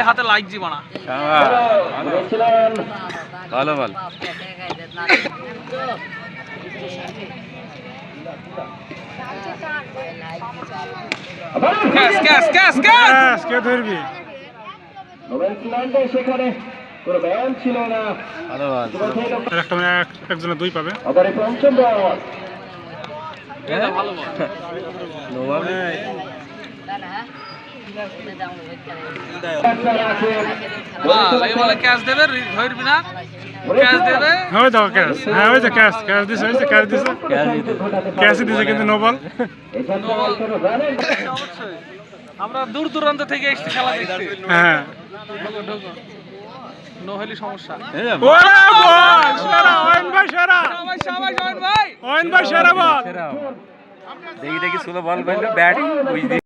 হাতে লাগছি মানা ভালো ভালো কে ধরবি সেখানে কোনো ব্যায়াম ছিল না। একজনে দুই পাবে। পঞ্চম বল ভালো বল বলে ক্যাচ দেবে ধরবি না ক্যাচ দেবে হয়ে যাও ক্যাশ হ্যাঁ হয়েছে ক্যাশ দিছে ক্যাশ দিছে কিন্তু নো বল আমরা দূর দূরান্ত থেকে এসে খেলা দেখছি হ্যাঁ নহলি সমস্যা ওরে বল সেরা ওয়েন ভাই সেরা সবাই ভাই ওয়েন ভাই সেরা বল দেখি দেখি সুলো বল পাইলো ব্যাটিং বুঝ